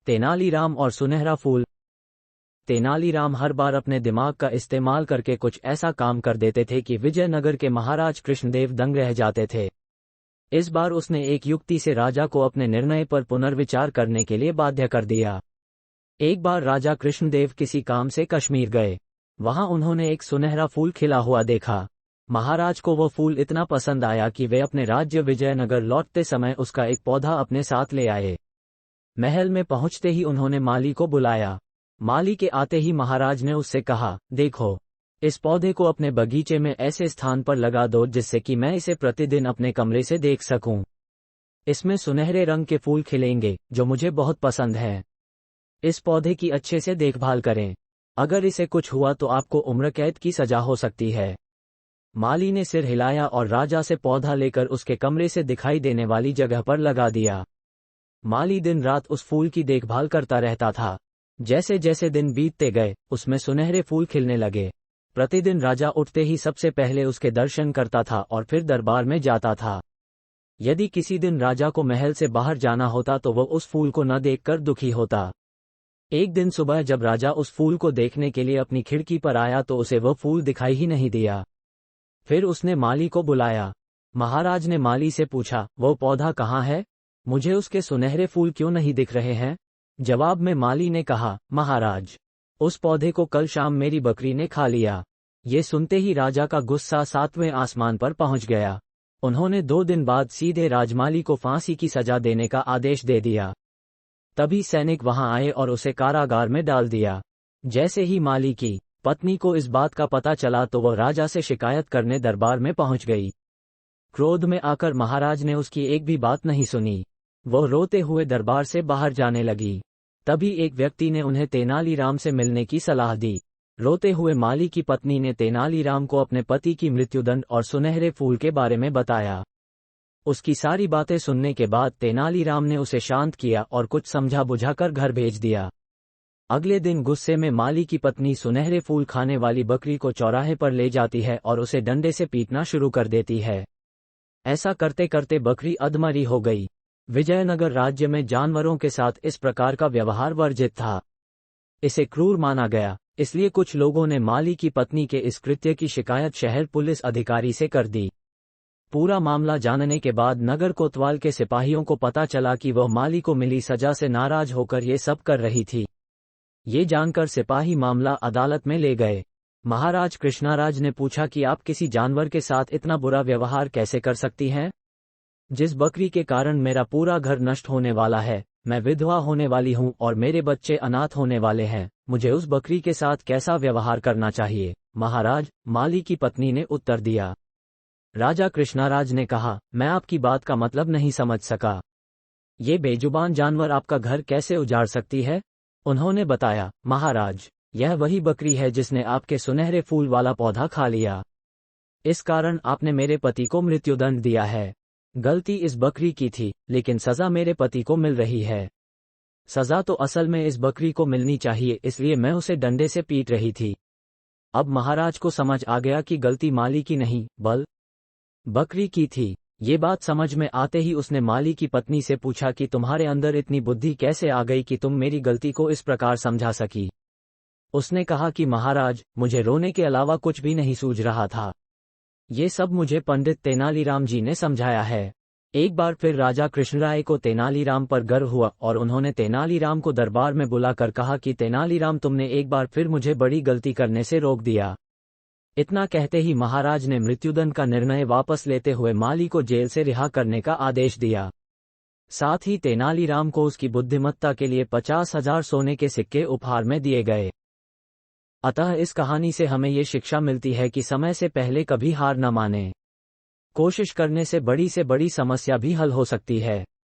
तेनालीराम और सुनहरा फूल। तेनालीराम हर बार अपने दिमाग का इस्तेमाल करके कुछ ऐसा काम कर देते थे कि विजयनगर के महाराज कृष्णदेव दंग रह जाते थे। इस बार उसने एक युक्ति से राजा को अपने निर्णय पर पुनर्विचार करने के लिए बाध्य कर दिया। एक बार राजा कृष्णदेव किसी काम से कश्मीर गए। वहां उन्होंने एक सुनहरा फूल खिला हुआ देखा। महाराज को वो फूल इतना पसंद आया कि वे अपने राज्य विजयनगर लौटते समय उसका एक पौधा अपने साथ ले आए। महल में पहुंचते ही उन्होंने माली को बुलाया। माली के आते ही महाराज ने उससे कहा, देखो, इस पौधे को अपने बगीचे में ऐसे स्थान पर लगा दो जिससे कि मैं इसे प्रतिदिन अपने कमरे से देख सकूं। इसमें सुनहरे रंग के फूल खिलेंगे जो मुझे बहुत पसंद है। इस पौधे की अच्छे से देखभाल करें। अगर इसे कुछ हुआ तो आपको उम्र कैद की सजा हो सकती है। माली ने सिर हिलाया और राजा से पौधा लेकर उसके कमरे से दिखाई देने वाली जगह पर लगा दिया। माली दिन रात उस फूल की देखभाल करता रहता था। जैसे जैसे दिन बीतते गए उसमें सुनहरे फूल खिलने लगे। प्रतिदिन राजा उठते ही सबसे पहले उसके दर्शन करता था और फिर दरबार में जाता था। यदि किसी दिन राजा को महल से बाहर जाना होता तो वह उस फूल को न देखकर दुखी होता। एक दिन सुबह जब राजा उस फूल को देखने के लिए अपनी खिड़की पर आया तो उसे वह फूल दिखाई ही नहीं दिया। फिर उसने माली को बुलाया। महाराज ने माली से पूछा, वो पौधा कहाँ है? मुझे उसके सुनहरे फूल क्यों नहीं दिख रहे हैं? जवाब में माली ने कहा, महाराज, उस पौधे को कल शाम मेरी बकरी ने खा लिया। ये सुनते ही राजा का गुस्सा 7वें आसमान पर पहुंच गया। उन्होंने 2 दिन बाद सीधे राजमाली को फांसी की सजा देने का आदेश दे दिया। तभी सैनिक वहां आए और उसे कारागार में डाल दिया। जैसे ही माली की पत्नी को इस बात का पता चला तो वह राजा से शिकायत करने दरबार में पहुंच गई। क्रोध में आकर महाराज ने उसकी एक भी बात नहीं सुनी। वह रोते हुए दरबार से बाहर जाने लगी। तभी एक व्यक्ति ने उन्हें तेनालीराम से मिलने की सलाह दी। रोते हुए माली की पत्नी ने तेनालीराम को अपने पति की मृत्युदंड और सुनहरे फूल के बारे में बताया। उसकी सारी बातें सुनने के बाद तेनालीराम ने उसे शांत किया और कुछ समझा बुझाकर घर भेज दिया। अगले दिन गुस्से में माली की पत्नी सुनहरे फूल खाने वाली बकरी को चौराहे पर ले जाती है और उसे डंडे से पीटना शुरू कर देती है। ऐसा करते करते बकरी अधमरी हो गई। विजयनगर राज्य में जानवरों के साथ इस प्रकार का व्यवहार वर्जित था। इसे क्रूर माना गया। इसलिए कुछ लोगों ने माली की पत्नी के इस कृत्य की शिकायत शहर पुलिस अधिकारी से कर दी। पूरा मामला जानने के बाद नगर कोतवाल के सिपाहियों को पता चला कि वह माली को मिली सजा से नाराज होकर ये सब कर रही थी। ये जानकर सिपाही मामला अदालत में ले गए। महाराज कृष्णाराज ने पूछा कि आप किसी जानवर के साथ इतना बुरा व्यवहार कैसे कर सकती हैं? जिस बकरी के कारण मेरा पूरा घर नष्ट होने वाला है, मैं विधवा होने वाली हूं और मेरे बच्चे अनाथ होने वाले हैं, मुझे उस बकरी के साथ कैसा व्यवहार करना चाहिए? महाराज, माली की पत्नी ने उत्तर दिया। राजा कृष्णाराज ने कहा, मैं आपकी बात का मतलब नहीं समझ सका। ये बेजुबान जानवर आपका घर कैसे उजाड़ सकती है? उन्होंने बताया, महाराज, यह वही बकरी है जिसने आपके सुनहरे फूल वाला पौधा खा लिया। इस कारण आपने मेरे पति को मृत्युदंड दिया है। गलती इस बकरी की थी, लेकिन सजा मेरे पति को मिल रही है। सजा तो असल में इस बकरी को मिलनी चाहिए, इसलिए मैं उसे डंडे से पीट रही थी। अब महाराज को समझ आ गया कि गलती माली की नहीं, बल्कि बकरी की थी। ये बात समझ में आते ही उसने माली की पत्नी से पूछा कि तुम्हारे अंदर इतनी बुद्धि कैसे आ गई कि तुम मेरी गलती को इस प्रकार समझा सकी? उसने कहा कि महाराज, मुझे रोने के अलावा कुछ भी नहीं सूझ रहा था। ये सब मुझे पंडित तेनालीराम जी ने समझाया है। एक बार फिर राजा कृष्णराय को तेनालीराम पर गर्व हुआ और उन्होंने तेनालीराम को दरबार में बुलाकर कहा कि तेनालीराम, तुमने एक बार फिर मुझे बड़ी गलती करने से रोक दिया। इतना कहते ही महाराज ने मृत्युदंड का निर्णय वापस लेते हुए माली को जेल से रिहा करने का आदेश दिया। साथ ही तेनालीराम को उसकी बुद्धिमत्ता के लिए 50,000 सोने के सिक्के उपहार में दिए गए। अतः इस कहानी से हमें ये शिक्षा मिलती है कि समय से पहले कभी हार न मानें। कोशिश करने से बड़ी समस्या भी हल हो सकती है।